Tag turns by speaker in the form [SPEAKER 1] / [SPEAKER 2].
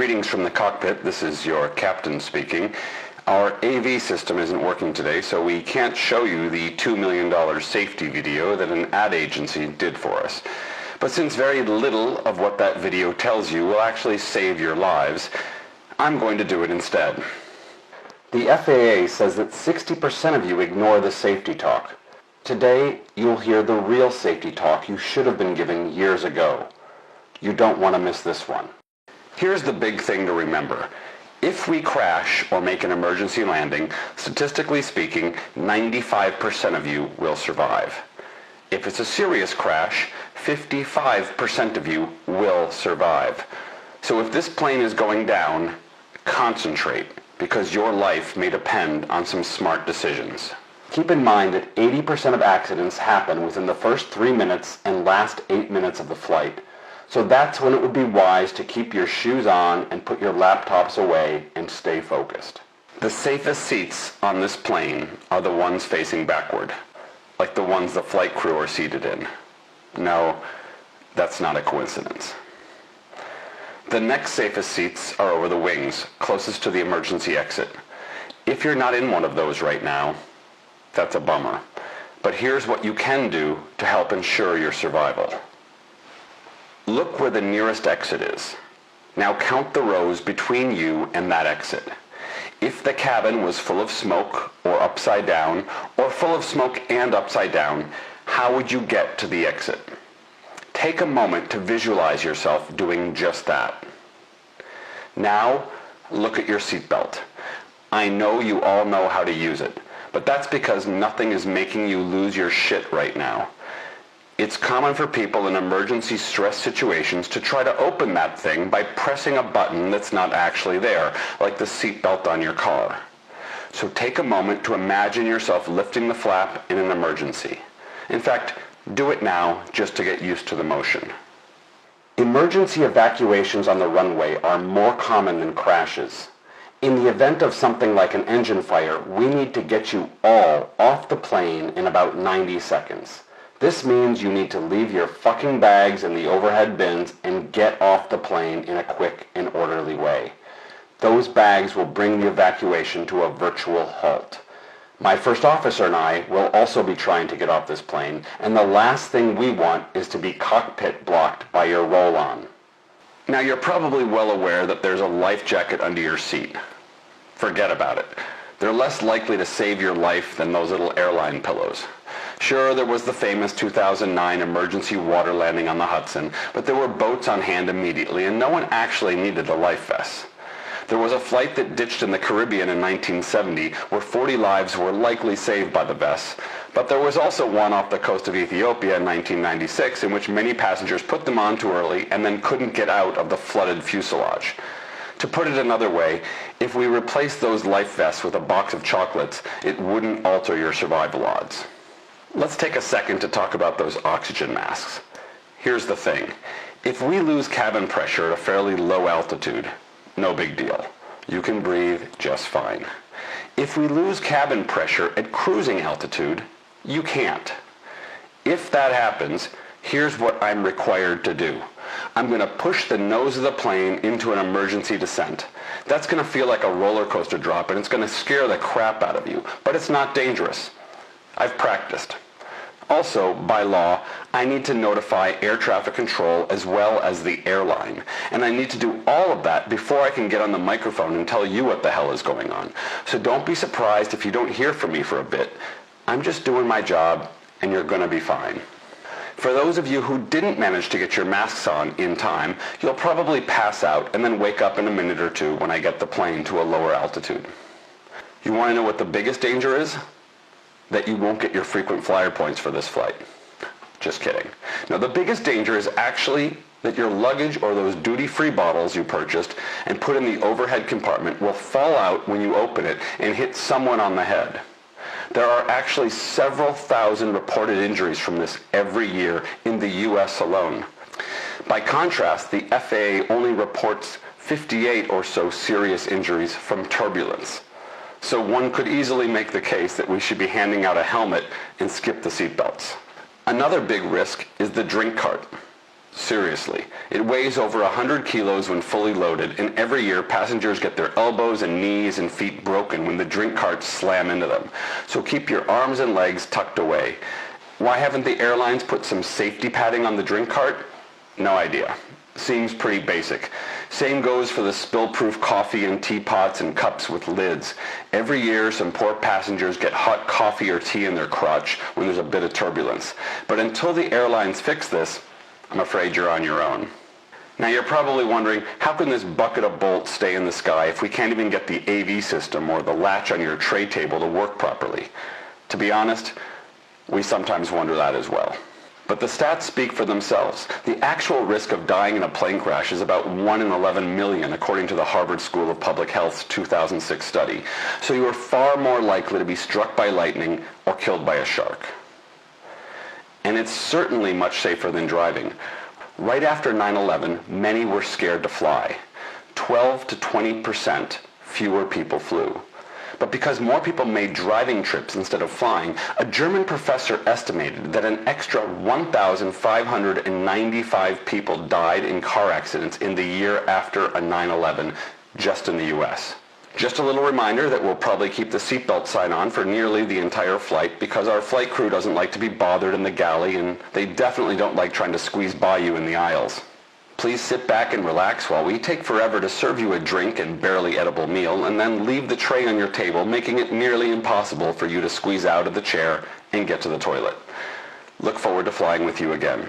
[SPEAKER 1] Greetings from the cockpit. This is your captain speaking. Our AV system isn't working today, so we can't show you the $2 million safety video that an ad agency did for us. But since very little of what that video tells you will actually save your lives, I'm going to do it instead. The FAA says that 60% of you ignore the safety talk. Today, you'll hear the real safety talk you should have been given years ago. You don't want to miss this one. Here's the big thing to remember. If we crash or make an emergency landing, statistically speaking, 95% of you will survive. If it's a serious crash, 55% of you will survive. So if this plane is going down, concentrate, because your life may depend on some smart decisions. Keep in mind that 80% of accidents happen within the first 3 minutes and last 8 minutes of the flight. So that's when it would be wise to keep your shoes on and put your laptops away and stay focused. The safest seats on this plane are the ones facing backward, like the ones the flight crew are seated in. No, that's not a coincidence. The next safest seats are over the wings, closest to the emergency exit. If you're not in one of those right now, that's a bummer. But here's what you can do to help ensure your survival. Look where the nearest exit is. Now count the rows between you and that exit. If the cabin was full of smoke or upside down, or full of smoke and upside down, how would you get to the exit? Take a moment to visualize yourself doing just that. Now, look at your seatbelt. I know you all know how to use it, but that's because nothing is making you lose your shit right now. It's common for people in emergency stress situations to try to open that thing by pressing a button that's not actually there, like the seatbelt on your car. So take a moment to imagine yourself lifting the flap in an emergency. In fact, do it now just to get used to the motion. Emergency evacuations on the runway are more common than crashes. In the event of something like an engine fire, we need to get you all off the plane in about 90 seconds. This means you need to leave your fucking bags in the overhead bins and get off the plane in a quick and orderly way. Those bags will bring the evacuation to a virtual halt. My first officer and I will also be trying to get off this plane, and the last thing we want is to be cockpit blocked by your roll-on. Now you're probably well aware that there's a life jacket under your seat. Forget about it. They're less likely to save your life than those little airline pillows. Sure, there was the famous 2009 emergency water landing on the Hudson, but there were boats on hand immediately, and no one actually needed a life vest. There was a flight that ditched in the Caribbean in 1970, where 40 lives were likely saved by the vests, but there was also one off the coast of Ethiopia in 1996, in which many passengers put them on too early and then couldn't get out of the flooded fuselage. To put it another way, if we replaced those life vests with a box of chocolates, it wouldn't alter your survival odds. Let's take a second to talk about those oxygen masks. Here's the thing. If we lose cabin pressure at a fairly low altitude, no big deal. You can breathe just fine. If we lose cabin pressure at cruising altitude, you can't. If that happens, here's what I'm required to do. I'm going to push the nose of the plane into an emergency descent. That's going to feel like a roller coaster drop, and it's going to scare the crap out of you, but it's not dangerous. I've practiced. Also, by law, I need to notify air traffic control as well as the airline. And I need to do all of that before I can get on the microphone and tell you what the hell is going on. So don't be surprised if you don't hear from me for a bit. I'm just doing my job, and you're going to be fine. For those of you who didn't manage to get your masks on in time, you'll probably pass out and then wake up in a minute or two when I get the plane to a lower altitude. You want to know what the biggest danger is? That you won't get your frequent flyer points for this flight. Just kidding. No, the biggest danger is actually that your luggage or those duty-free bottles you purchased and put in the overhead compartment will fall out when you open it and hit someone on the head. There are actually several thousand reported injuries from this every year in the US alone. By contrast, the FAA only reports 58 or so serious injuries from turbulence. So one could easily make the case that we should be handing out a helmet and skip the seatbelts. Another big risk is the drink cart. Seriously, it weighs over 100 kilos when fully loaded, and every year passengers get their elbows and knees and feet broken when the drink carts slam into them. So keep your arms and legs tucked away. Why haven't the airlines put some safety padding on the drink cart? No idea. Seems pretty basic. Same goes for the spill-proof coffee and teapots and cups with lids. Every year, some poor passengers get hot coffee or tea in their crotch when there's a bit of turbulence. But until the airlines fix this, I'm afraid you're on your own. Now you're probably wondering, how can this bucket of bolts stay in the sky if we can't even get the AV system or the latch on your tray table to work properly? To be honest, we sometimes wonder that as well. But the stats speak for themselves. The actual risk of dying in a plane crash is about 1 in 11 million, according to the Harvard School of Public Health's 2006 study. So you are far more likely to be struck by lightning or killed by a shark. And it's certainly much safer than driving. Right after 9/11, many were scared to fly. 12 to 20% fewer people flew. But because more people made driving trips instead of flying, a German professor estimated that an extra 1,595 people died in car accidents in the year after a 9/11 just in the US. Just a little reminder that we'll probably keep the seatbelt sign on for nearly the entire flight because our flight crew doesn't like to be bothered in the galley, and they definitely don't like trying to squeeze by you in the aisles. Please sit back and relax while we take forever to serve you a drink and barely edible meal, and then leave the tray on your table, making it nearly impossible for you to squeeze out of the chair and get to the toilet. Look forward to flying with you again.